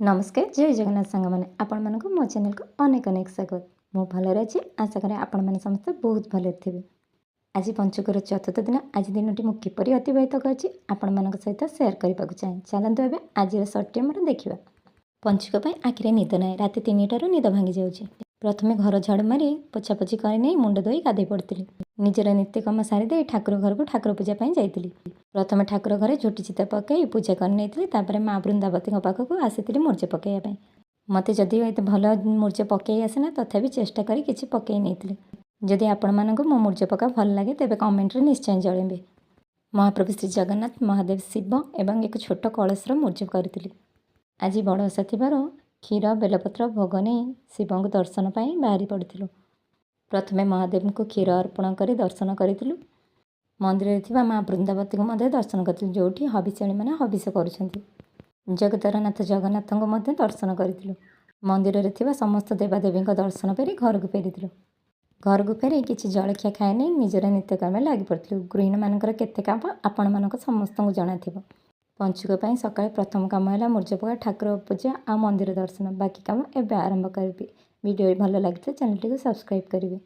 नमस्कार जय जगन्नाथ सांग मैंने आपण मानक मो चैनल को अनेक अनेक स्वागत। मु भलरे अच्छी आशा करें आपण मैंने समस्त बहुत भले थे। आज पंचकर चतुर्थ दिन आज दिन टी मुझे किपरि अतिबाहित कर आपण मान सहित सेयार करने को चाहे। चलते एवं आज सर्ट टाइम देखा। पंचक आखिरे निद ना रात 3टार निद भांगी जाऊँगी। प्रथमे घर झाड़ू मारी पोछापोछि कर मुंड धोई गाधे पड़ी निजर नित्यकर्म सारीदे ठाकुर घर को ठाकुर पूजा जाइली। प्रथमे ठाकुर घरे झोटी चिता पकई पूजा कर माँ वृंदावती पाखक आसी मूर्जे पकईया मत जदि ये भल मूर्जे पकई आसेना तथापि चेष्टा करी किछि पकई नहीं। जदि आपण मानक मो मूर्जे पका भल लगे तेज कमेंट रे निश्चय जणाइबे। महाप्रभु श्री जगन्नाथ महादेव शिव एवं एक छोट कलशर मूर्जे करी। आज बड़ ओषा थिबार क्षीर बेलपत्र भोग नहीं शिव को दर्शन पाई बाहरी पड़ू। प्रथमे महादेव को क्षीर अर्पण कर दर्शन करूँ। मंदिर में माँ वृंदावती को दर्शन करूँ जो हविष्याणी मैंने हविष कर जगतरनाथ जगन्नाथ को दर्शन करूँ। मंदिर में समस्त देवादेवी दर्शन पर घर को फेरी। घर को फेरी किसी जलखिया खाए नहीं निजर नित्यकर्म लगी पड़ू। गृहिणी मानकर केते काम आपण मानक समस्त को जना थिबो। पंचुक सकाଳେ प्रथम काम है मूर्ज पका ठाकुर पूजा आ मंदिर दर्शन। बाकी काम एवं आरंभ करी। वीडियो भल लगे चैनल टी सब्सक्राइब करेंगे।